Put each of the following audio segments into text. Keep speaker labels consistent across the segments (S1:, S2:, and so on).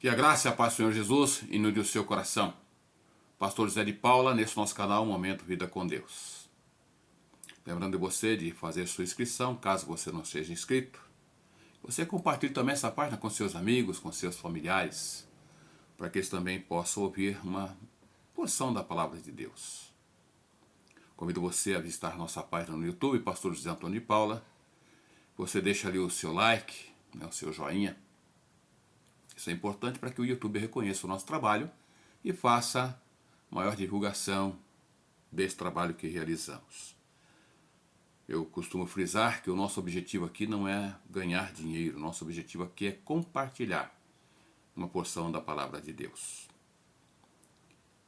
S1: Que a graça e a paz do Senhor Jesus inunde o seu coração. Pastor José de Paula, nesse nosso canal, Momento Vida com Deus. Lembrando de você de fazer sua inscrição, caso você não seja inscrito. Você compartilhe também essa página com seus amigos, com seus familiares, para que eles também possam ouvir uma porção da Palavra de Deus. Convido você a visitar nossa página no YouTube, Pastor José Antônio de Paula. Você deixa ali o seu like, o seu joinha. Isso é importante para que o YouTube reconheça o nosso trabalho e faça maior divulgação desse trabalho que realizamos. Eu costumo frisar que o nosso objetivo aqui não é ganhar dinheiro, o nosso objetivo aqui é compartilhar uma porção da Palavra de Deus.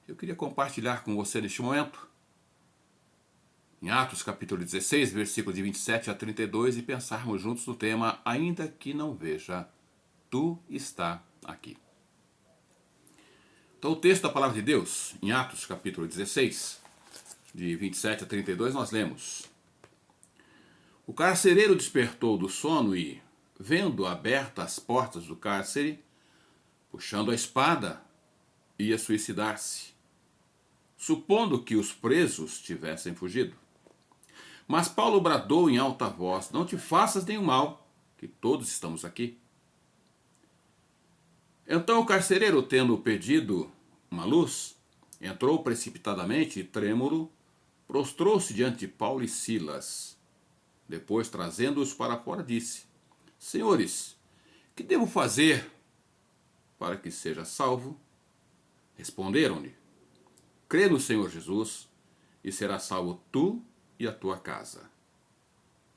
S1: Eu queria compartilhar com você neste momento, em Atos capítulo 16, versículos de 27 a 32, e pensarmos juntos no tema Ainda que não veja, tu está aqui. Então o texto da Palavra de Deus, em Atos capítulo 16, de 27 a 32, nós lemos: O carcereiro despertou do sono e, vendo abertas as portas do cárcere, puxando a espada, ia suicidar-se, supondo que os presos tivessem fugido. Mas Paulo bradou em alta voz: Não te faças nenhum mal, que todos estamos aqui. Então o carcereiro, tendo pedido uma luz, entrou precipitadamente e, trêmulo, prostrou-se diante de Paulo e Silas. Depois, trazendo-os para fora, disse: Senhores, que devo fazer para que seja salvo? Responderam-lhe: Crê no Senhor Jesus, e serás salvo tu e a tua casa.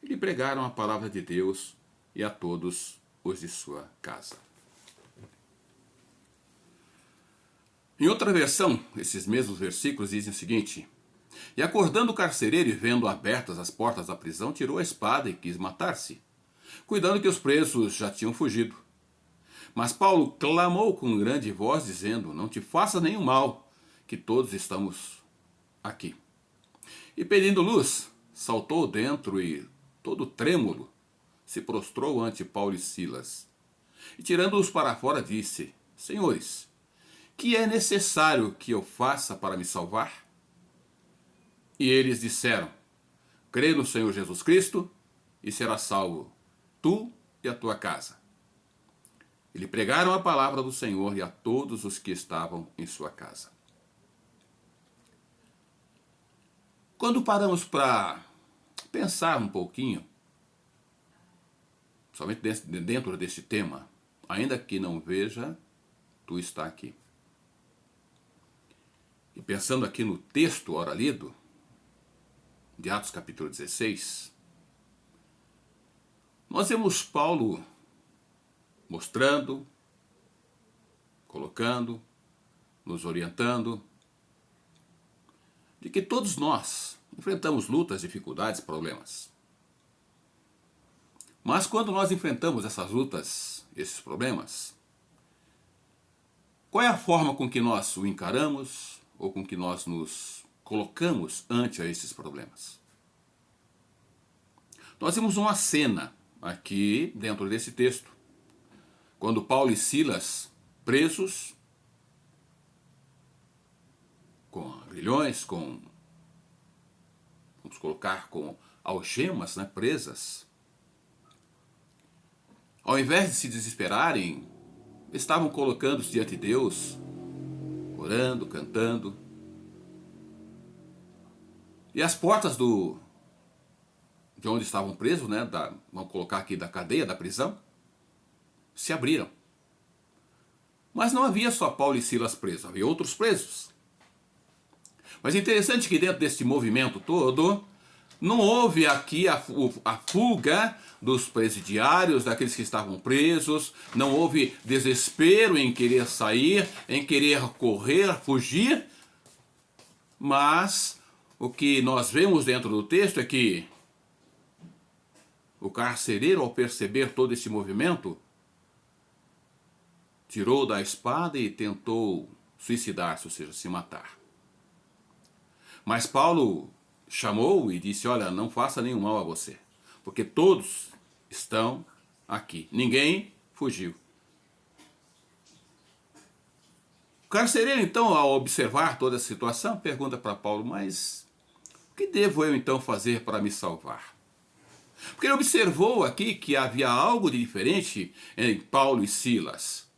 S1: E lhe pregaram a palavra de Deus e a todos os de sua casa. Em outra versão, esses mesmos versículos dizem o seguinte: E acordando o carcereiro e vendo abertas as portas da prisão, tirou a espada e quis matar-se, cuidando que os presos já tinham fugido. Mas Paulo clamou com grande voz, dizendo: Não te faças nenhum mal, que todos estamos aqui. E pedindo luz, saltou dentro e, todo trêmulo, se prostrou ante Paulo e Silas. E tirando-os para fora, disse: Senhores, que é necessário que eu faça para me salvar? E eles disseram: Crê no Senhor Jesus Cristo, e serás salvo, tu e a tua casa. E lhe pregaram a palavra do Senhor e a todos os que estavam em sua casa. Quando paramos para pensar um pouquinho, somente dentro desse tema, ainda que não veja, tu está aqui. E pensando aqui no texto ora lido, de Atos capítulo 16, nós vemos Paulo mostrando, colocando, nos orientando, de que todos nós enfrentamos lutas, dificuldades, problemas. Mas quando nós enfrentamos essas lutas, esses problemas, qual é a forma com que nós o encaramos ou com que nós nos colocamos ante a esses problemas? Nós vimos uma cena aqui dentro desse texto, quando Paulo e Silas, presos, com grilhões, vamos colocar com algemas, presas, ao invés de se desesperarem, estavam colocando-se diante de Deus, orando, cantando. E as portas de onde estavam presos, vamos colocar aqui da cadeia, da prisão, se abriram. Mas não havia só Paulo e Silas presos, havia outros presos. Mas é interessante que dentro desse movimento todo, não houve aqui a fuga dos presidiários, daqueles que estavam presos, não houve desespero em querer sair, em querer correr, fugir, mas o que nós vemos dentro do texto é que o carcereiro, ao perceber todo esse movimento, tirou da espada e tentou suicidar-se, ou seja, se matar. Mas Paulo chamou e disse: Olha, não faça nenhum mal a você, porque todos estão aqui, ninguém fugiu. carcereiro, então, ao observar toda a situação, pergunta para Paulo, mas o que devo eu então fazer para me salvar? Porque ele observou aqui que havia algo de diferente em Paulo e Silas.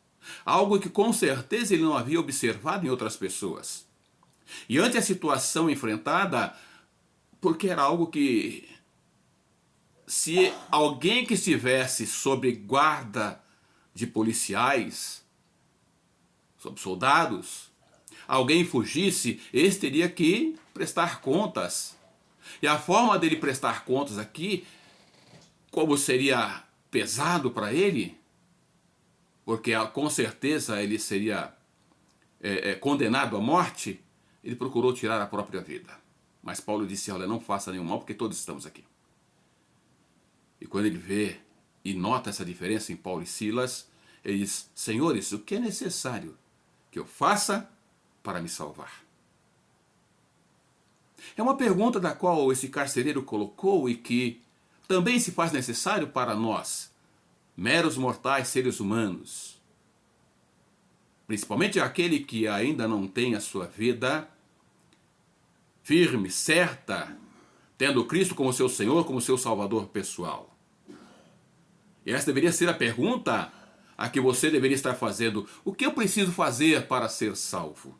S1: Algo que com certeza ele não havia observado em outras pessoas. E ante a situação enfrentada, porque era algo que, se alguém que estivesse sob guarda de policiais, sob soldados, alguém fugisse, esse teria que prestar contas. E a forma dele prestar contas aqui, como seria pesado para ele, porque com certeza ele seria condenado à morte, ele procurou tirar a própria vida. Mas Paulo disse, olha, não faça nenhum mal, porque todos estamos aqui. E quando ele vê e nota essa diferença em Paulo e Silas, ele diz, senhores, o que é necessário que eu faça para me salvar? É uma pergunta da qual esse carcereiro colocou e que também se faz necessário para nós, meros mortais seres humanos. Principalmente aquele que ainda não tem a sua vida firme, certa, tendo Cristo como seu Senhor, como seu Salvador pessoal. E essa deveria ser a pergunta a que você deveria estar fazendo. O que eu preciso fazer para ser salvo?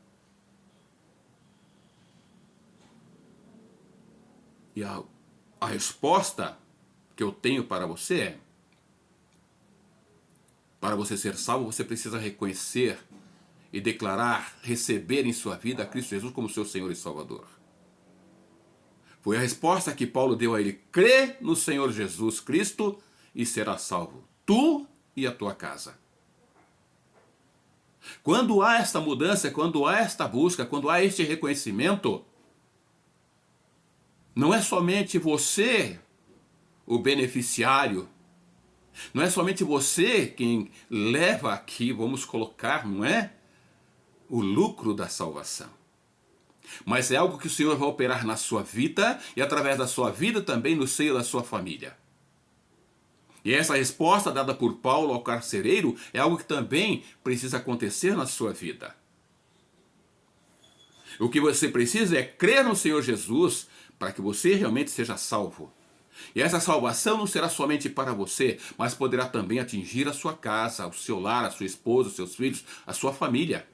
S1: E a resposta que eu tenho para você é, para você ser salvo, você precisa reconhecer e declarar, receber em sua vida a Cristo Jesus como seu Senhor e Salvador. Foi a resposta que Paulo deu a ele. Crê no Senhor Jesus Cristo e será salvo, tu e a tua casa. Quando há esta mudança, quando há esta busca, quando há este reconhecimento, não é somente você o beneficiário, não é somente você quem leva aqui, vamos colocar, não é? O lucro da salvação. Mas é algo que o Senhor vai operar na sua vida e através da sua vida também no seio da sua família. E essa resposta dada por Paulo ao carcereiro é algo que também precisa acontecer na sua vida. O que você precisa é crer no Senhor Jesus para que você realmente seja salvo. E essa salvação não será somente para você, mas poderá também atingir a sua casa, o seu lar, a sua esposa, os seus filhos, a sua família.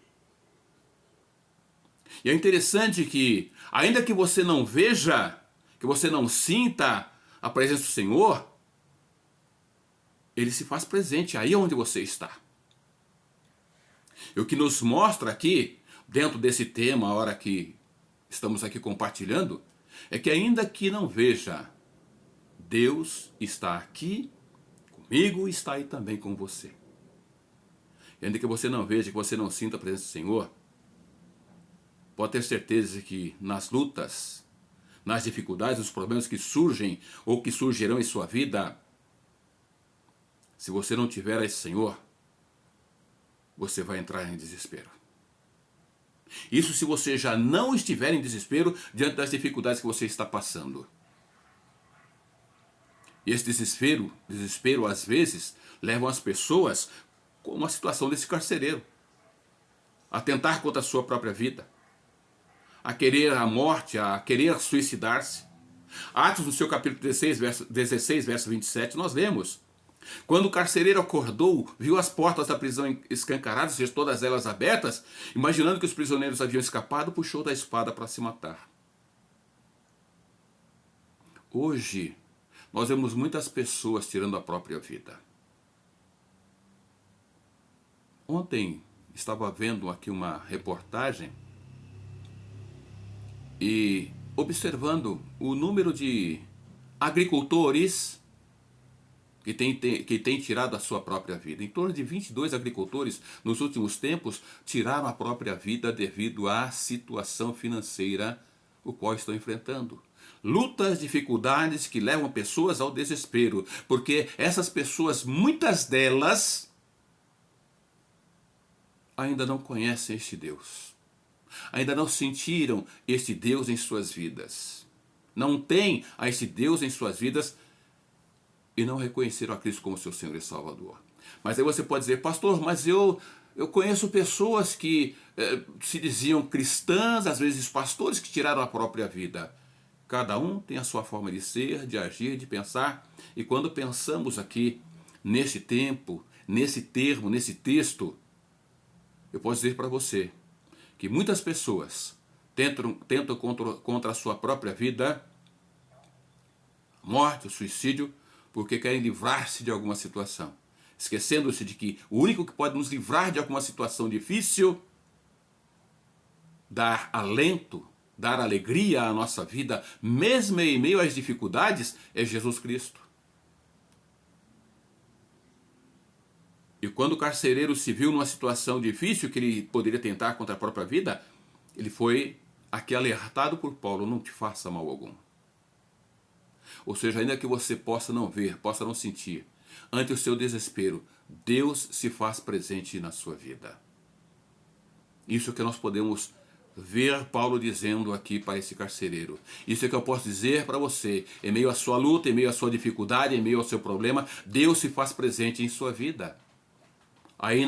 S1: E é interessante que, ainda que você não veja, que você não sinta a presença do Senhor, Ele se faz presente aí onde você está. E o que nos mostra aqui, dentro desse tema, a hora que estamos aqui compartilhando, é que ainda que não veja, Deus está aqui comigo e está aí também com você. E ainda que você não veja, que você não sinta a presença do Senhor, pode ter certeza que nas lutas, nas dificuldades, nos problemas que surgem ou que surgirão em sua vida, se você não tiver esse Senhor, você vai entrar em desespero. Isso se você já não estiver em desespero diante das dificuldades que você está passando. E esse desespero às vezes, levam as pessoas, como a situação desse carcereiro, a tentar contra a sua própria vida, a querer a morte, a querer suicidar-se. Atos, no seu capítulo 16, verso 27, nós lemos: quando o carcereiro acordou, viu as portas da prisão escancaradas, ou seja, todas elas abertas, imaginando que os prisioneiros haviam escapado, puxou da espada para se matar. Hoje, nós vemos muitas pessoas tirando a própria vida. Ontem, estava vendo aqui uma reportagem e observando o número de agricultores que tem tirado a sua própria vida. Em torno de 22 agricultores nos últimos tempos tiraram a própria vida devido à situação financeira o qual estão enfrentando. Lutas, dificuldades que levam pessoas ao desespero, porque essas pessoas, muitas delas, ainda não conhecem este Deus. Ainda não sentiram este Deus em suas vidas. Não têm a este Deus em suas vidas e não reconheceram a Cristo como seu Senhor e Salvador. Mas aí você pode dizer, pastor, mas eu Eu conheço pessoas que se diziam cristãs, às vezes pastores que tiraram a própria vida. Cada um tem a sua forma de ser, de agir, de pensar. E quando pensamos aqui, nesse tempo, nesse termo, nesse texto, eu posso dizer para você que muitas pessoas tentam contra a sua própria vida, morte, o suicídio, porque querem livrar-se de alguma situação. Esquecendo-se de que o único que pode nos livrar de alguma situação difícil, dar alento, dar alegria à nossa vida, mesmo em meio às dificuldades, é Jesus Cristo. E quando o carcereiro se viu numa situação difícil, que ele poderia tentar contra a própria vida, ele foi aqui alertado por Paulo: não te faça mal algum. Ou seja, ainda que você possa não ver, possa não sentir, ante o seu desespero, Deus se faz presente na sua vida. Isso é que nós podemos ver Paulo dizendo aqui para esse carcereiro. Isso é que eu posso dizer para você. Em meio à sua luta, em meio à sua dificuldade, em meio ao seu problema, Deus se faz presente em sua vida. Aí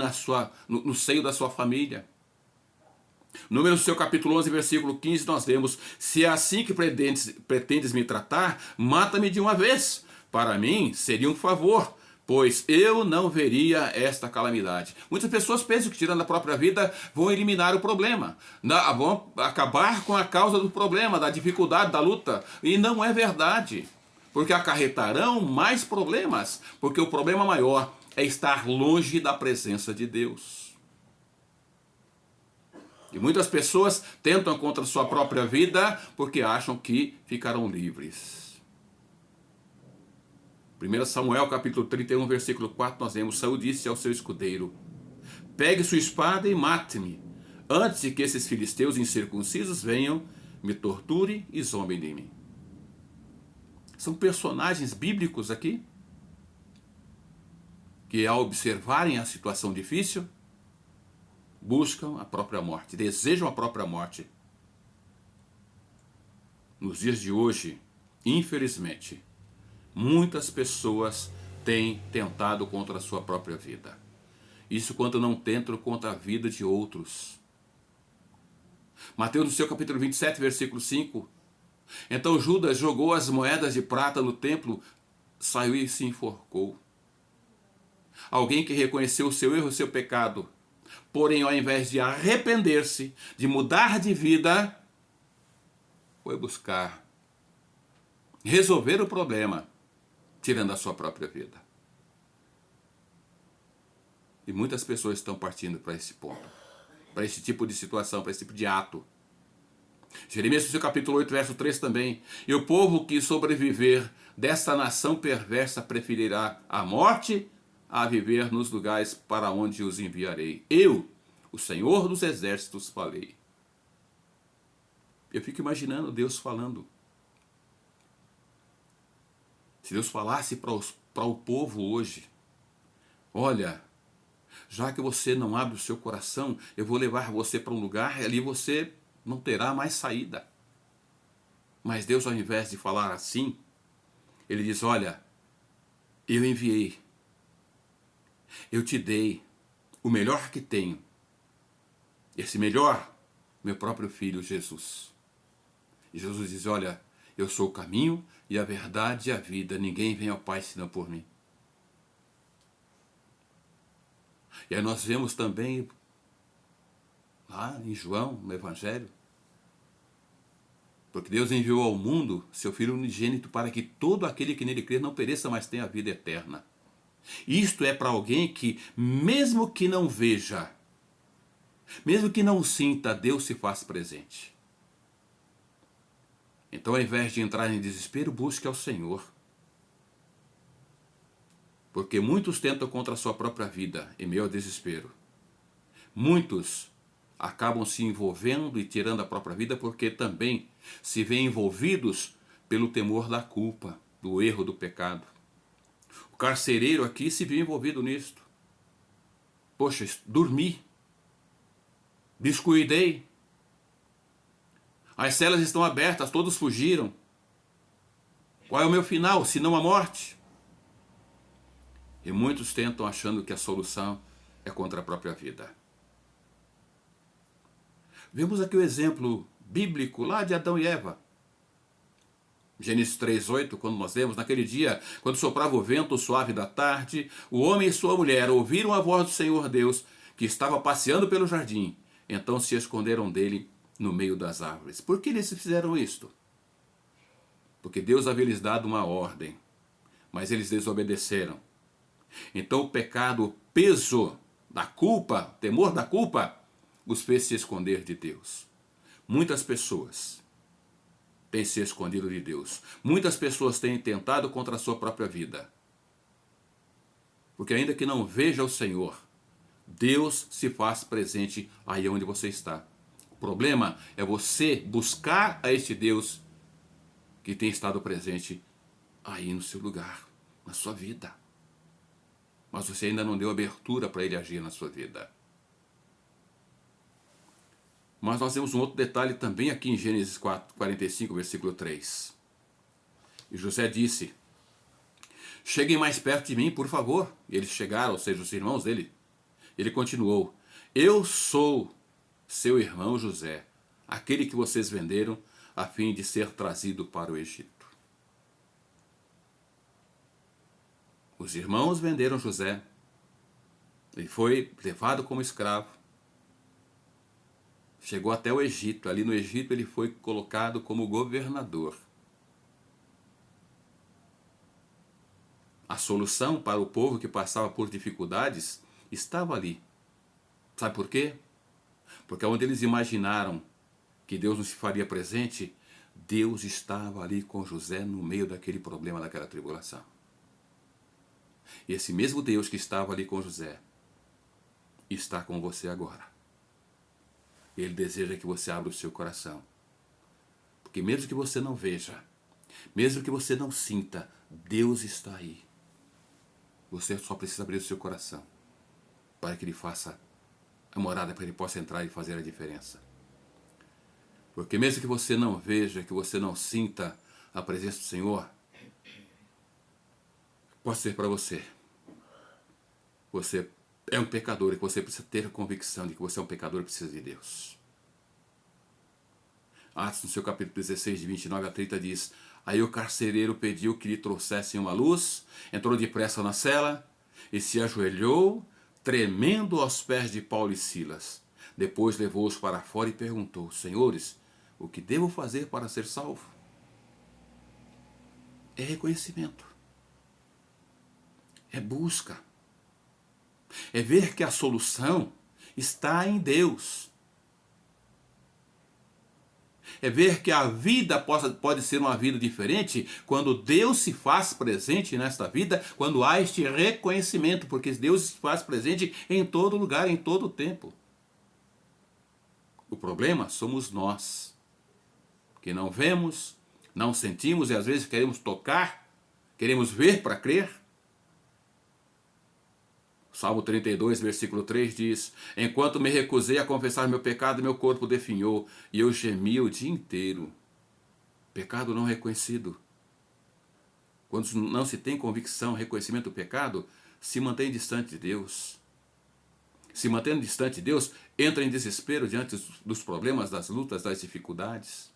S1: no seio da sua família. Números seu capítulo 11, versículo 15, nós vemos: se é assim que pretendes me tratar, mata-me de uma vez. Para mim seria um favor, pois eu não veria esta calamidade. Muitas pessoas pensam que tirando a própria vida vão eliminar o problema, vão acabar com a causa do problema, da dificuldade, da luta. E não é verdade, porque acarretarão mais problemas, porque o problema maior é estar longe da presença de Deus. E muitas pessoas tentam contra a sua própria vida porque acham que ficarão livres. 1 Samuel capítulo 31, versículo 4, nós vemos: Saul disse ao seu escudeiro: pegue sua espada e mate-me, antes de que esses filisteus incircuncisos venham, me torturem e zombem de mim. São personagens bíblicos aqui, que ao observarem a situação difícil, buscam a própria morte, desejam a própria morte. Nos dias de hoje, infelizmente, muitas pessoas têm tentado contra a sua própria vida. Isso quando não tentam contra a vida de outros. Mateus, no seu capítulo 27, versículo 5. Então Judas jogou as moedas de prata no templo, saiu e se enforcou. Alguém que reconheceu o seu erro, o seu pecado, porém, ao invés de arrepender-se, de mudar de vida, foi buscar resolver o problema, tirando a sua própria vida. E muitas pessoas estão partindo para esse ponto, para esse tipo de situação, para esse tipo de ato. Jeremias, no seu capítulo 8, verso 3 também: e o povo que sobreviver desta nação perversa preferirá a morte a viver nos lugares para onde os enviarei. Eu, o Senhor dos Exércitos, falei. Eu fico imaginando Deus falando. Se Deus falasse para o povo hoje: olha, já que você não abre o seu coração, eu vou levar você para um lugar e ali você não terá mais saída. Mas Deus, ao invés de falar assim, Ele diz: olha, eu enviei, eu te dei o melhor que tenho. Esse melhor, meu próprio filho Jesus. E Jesus diz: olha, eu sou o caminho e a verdade e a vida. Ninguém vem ao Pai senão por mim. E aí nós vemos também, lá em João, no Evangelho, porque Deus enviou ao mundo seu Filho unigênito para que todo aquele que nele crer não pereça, mas tenha a vida eterna. Isto é para alguém que, mesmo que não veja, mesmo que não sinta, Deus se faz presente. Então, ao invés de entrar em desespero, busque ao Senhor. Porque muitos tentam contra a sua própria vida em meio ao desespero. Muitos acabam se envolvendo e tirando a própria vida porque também se veem envolvidos pelo temor da culpa, do erro, do pecado. O carcereiro aqui se viu envolvido nisto. Poxa, dormi, descuidei, as celas estão abertas, todos fugiram. Qual é o meu final, se não a morte? E muitos tentam achando que a solução é contra a própria vida. Vemos aqui o exemplo bíblico lá de Adão e Eva. Gênesis 3:8, quando nós lemos, naquele dia, quando soprava o vento suave da tarde, o homem e sua mulher ouviram a voz do Senhor Deus, que estava passeando pelo jardim. Então se esconderam dele no meio das árvores. Por que eles fizeram isto? Porque Deus havia lhes dado uma ordem, mas eles desobedeceram. Então o pecado, o peso da culpa, o temor da culpa, os fez se esconder de Deus. Muitas pessoas têm se escondido de Deus. Muitas pessoas têm tentado contra a sua própria vida. Porque ainda que não veja o Senhor, Deus se faz presente aí onde você está. O problema é você buscar a este Deus que tem estado presente aí no seu lugar, na sua vida. Mas você ainda não deu abertura para ele agir na sua vida. Mas nós temos um outro detalhe também aqui em Gênesis 45, versículo 3. E José disse: cheguem mais perto de mim, por favor. E eles chegaram, ou seja, os irmãos dele. Ele continuou: eu sou seu irmão José, aquele que vocês venderam a fim de ser trazido para o Egito. Os irmãos venderam José. Ele foi levado como escravo. Chegou até o Egito. Ali no Egito ele foi colocado como governador. A solução para o povo que passava por dificuldades estava ali. Sabe por quê? Porque onde eles imaginaram que Deus não se faria presente, Deus estava ali com José no meio daquele problema, daquela tribulação. E esse mesmo Deus que estava ali com José está com você agora. Ele deseja que você abra o seu coração. Porque mesmo que você não veja, mesmo que você não sinta, Deus está aí. Você só precisa abrir o seu coração para que Ele faça a morada, para que Ele possa entrar e fazer a diferença. Porque mesmo que você não veja, que você não sinta a presença do Senhor, posso dizer para você, você é um pecador e que você precisa ter a convicção de que você é um pecador e precisa de Deus. Atos, no seu capítulo 16, de 29 a 30, diz: aí o carcereiro pediu que lhe trouxessem uma luz, entrou depressa na cela e se ajoelhou, tremendo aos pés de Paulo e Silas. Depois levou-os para fora e perguntou: senhores, o que devo fazer para ser salvo? É reconhecimento. É busca. É ver que a solução está em Deus. É ver que a vida pode ser uma vida diferente quando Deus se faz presente nesta vida, quando há este reconhecimento, porque Deus se faz presente em todo lugar, em todo tempo. O problema somos nós, que não vemos, não sentimos e às vezes queremos tocar, queremos ver para crer. Salmo 32, versículo 3 diz: enquanto me recusei a confessar meu pecado, meu corpo definhou, e eu gemi o dia inteiro. Pecado não reconhecido. Quando não se tem convicção, reconhecimento do pecado, se mantém distante de Deus. Se mantendo distante de Deus, entra em desespero diante dos problemas, das lutas, das dificuldades.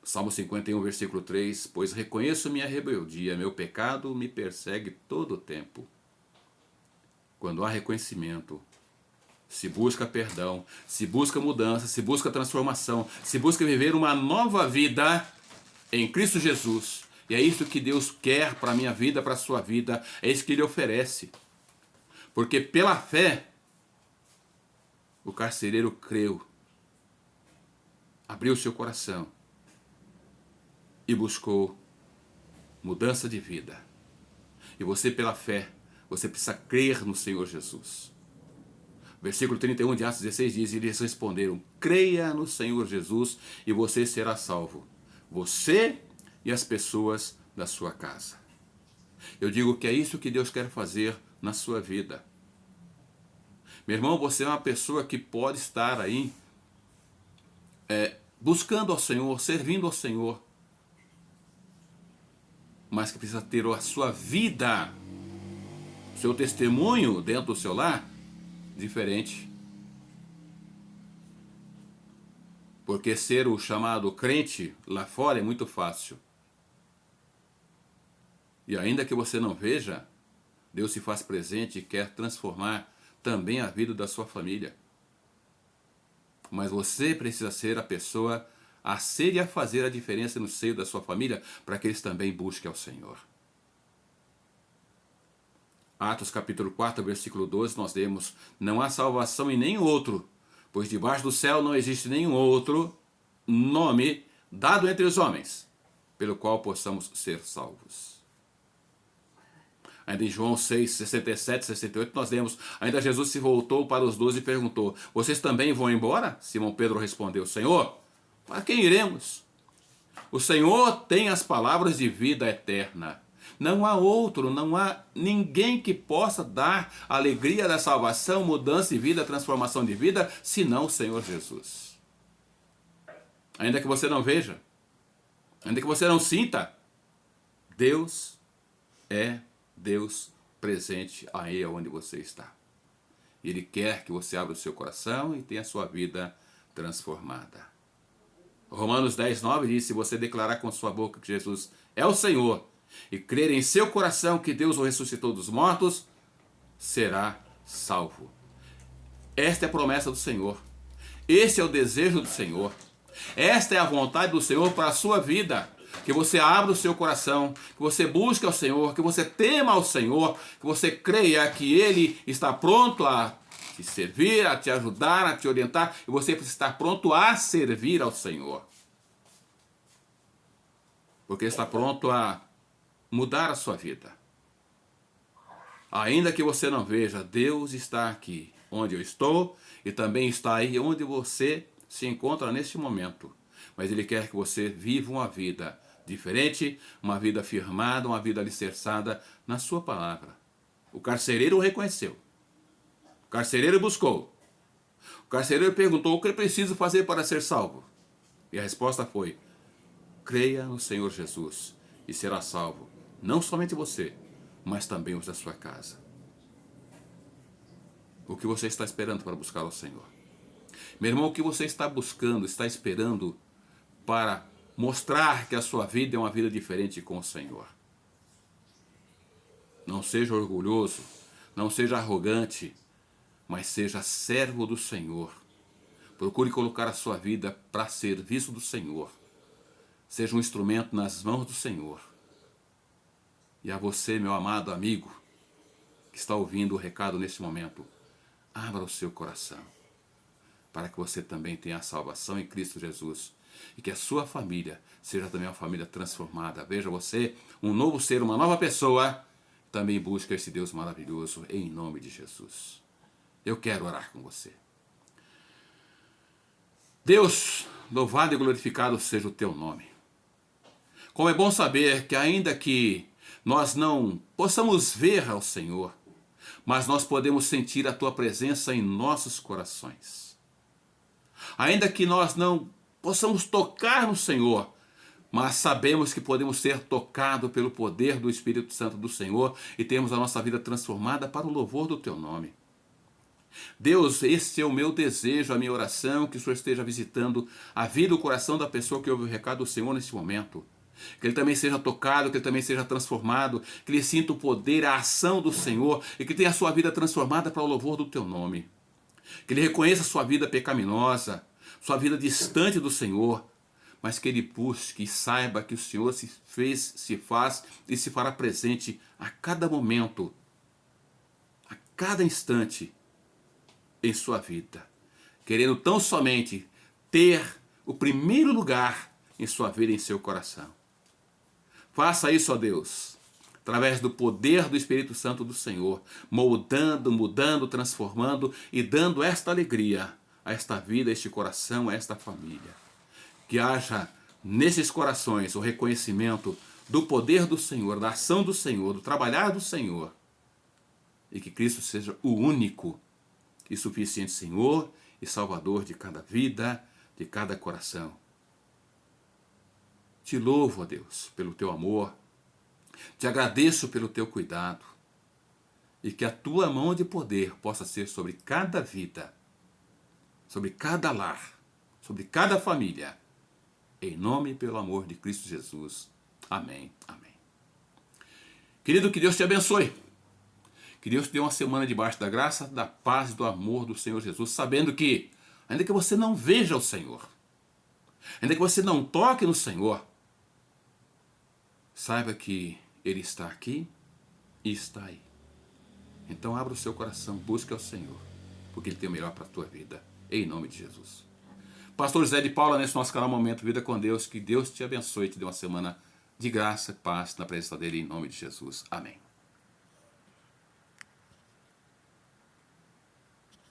S1: Salmo 51, versículo 3, pois reconheço minha rebeldia, meu pecado me persegue todo o tempo. Quando há reconhecimento, se busca perdão, se busca mudança, se busca transformação, se busca viver uma nova vida em Cristo Jesus. E é isso que Deus quer para a minha vida, para a sua vida, é isso que Ele oferece. Porque pela fé, o carcereiro creu, abriu seu coração e buscou mudança de vida. E você, pela fé, você precisa crer no Senhor Jesus. Versículo 31 de Atos 16 diz: e eles responderam: creia no Senhor Jesus e você será salvo, você e as pessoas da sua casa. Eu digo que é isso que Deus quer fazer na sua vida. Meu irmão, você é uma pessoa que pode estar aí buscando ao Senhor, servindo ao Senhor, mas que precisa ter a sua vida seu testemunho dentro do seu lar diferente. Porque ser o chamado crente lá fora é muito fácil. E ainda que você não veja, Deus se faz presente e quer transformar também a vida da sua família. Mas você precisa ser a pessoa a ser e a fazer a diferença no seio da sua família, para que eles também busquem ao Senhor. Atos capítulo 4, versículo 12, nós lemos: não há salvação em nenhum outro, pois debaixo do céu não existe nenhum outro nome dado entre os homens, pelo qual possamos ser salvos. Ainda em João 6, 67, 68, nós lemos: ainda Jesus se voltou para os 12 e perguntou: vocês também vão embora? Simão Pedro respondeu: Senhor, para quem iremos? O Senhor tem as palavras de vida eterna. Não há outro, não há ninguém que possa dar a alegria da salvação, mudança de vida, transformação de vida, senão o Senhor Jesus. Ainda que você não veja, ainda que você não sinta, Deus é Deus presente aí onde você está. Ele quer que você abra o seu coração e tenha a sua vida transformada. Romanos 10, 9 diz: se você declarar com sua boca que Jesus é o Senhor e crer em seu coração que Deus o ressuscitou dos mortos, será salvo. Esta é a promessa do Senhor. Este é o desejo do Senhor. Esta é a vontade do Senhor para a sua vida. Que você abra o seu coração, que você busque ao Senhor, que você tema ao Senhor, que você creia que Ele está pronto a te servir, a te ajudar, a te orientar, e você precisa estar pronto a servir ao Senhor. Porque Ele está pronto a mudar a sua vida. Ainda que você não veja, Deus está aqui onde eu estou e também está aí onde você se encontra neste momento. Mas Ele quer que você viva uma vida diferente, uma vida firmada, uma vida alicerçada na sua palavra. O carcereiro o reconheceu. O carcereiro buscou. O carcereiro perguntou: o que eu preciso fazer para ser salvo? E a resposta foi: creia no Senhor Jesus e será salvo. Não somente você, mas também os da sua casa. O que você está esperando para buscar ao Senhor? Meu irmão, o que você está buscando, está esperando para mostrar que a sua vida é uma vida diferente com o Senhor? Não seja orgulhoso, não seja arrogante, mas seja servo do Senhor. Procure colocar a sua vida para serviço do Senhor. Seja um instrumento nas mãos do Senhor. E a você, meu amado amigo, que está ouvindo o recado neste momento, abra o seu coração, para que você também tenha a salvação em Cristo Jesus. E que a sua família seja também uma família transformada. Veja você, um novo ser, uma nova pessoa, também busca esse Deus maravilhoso, em nome de Jesus. Eu quero orar com você. Deus, louvado e glorificado seja o teu nome. Como é bom saber que ainda que nós não possamos ver ao Senhor, mas nós podemos sentir a tua presença em nossos corações. Ainda que nós não possamos tocar no Senhor, mas sabemos que podemos ser tocados pelo poder do Espírito Santo do Senhor e temos a nossa vida transformada para o louvor do teu nome. Deus, esse é o meu desejo, a minha oração, que o Senhor esteja visitando a vida e o coração da pessoa que ouve o recado do Senhor nesse momento. Que ele também seja tocado, que ele também seja transformado, que ele sinta o poder, a ação do Senhor e que tenha a sua vida transformada para o louvor do teu nome. Que ele reconheça a sua vida pecaminosa, sua vida distante do Senhor, mas que ele busque e saiba que o Senhor se fez, se faz e se fará presente a cada momento, a cada instante em sua vida, querendo tão somente ter o primeiro lugar em sua vida, em seu coração. Faça isso, ó Deus, através do poder do Espírito Santo do Senhor, moldando, mudando, transformando e dando esta alegria a esta vida, a este coração, a esta família. Que haja nesses corações o reconhecimento do poder do Senhor, da ação do Senhor, do trabalhar do Senhor. E que Cristo seja o único e suficiente Senhor e Salvador de cada vida, de cada coração. Te louvo, ó Deus, pelo teu amor. Te agradeço pelo teu cuidado. e que a tua mão de poder possa ser sobre cada vida, sobre cada lar, sobre cada família. Em nome e pelo amor de Cristo Jesus. Amém. Amém. Querido, que Deus te abençoe. Que Deus te dê uma semana debaixo da graça, da paz e do amor do Senhor Jesus, sabendo que, ainda que você não veja o Senhor, ainda que você não toque no Senhor, saiba que Ele está aqui e está aí. Então abra o seu coração, busque ao Senhor, porque Ele tem o melhor para a tua vida, em nome de Jesus. Pastor José de Paula, nesse nosso canal Momento Vida com Deus, que Deus te abençoe e te dê uma semana de graça e paz na presença dEle, em nome de Jesus. Amém.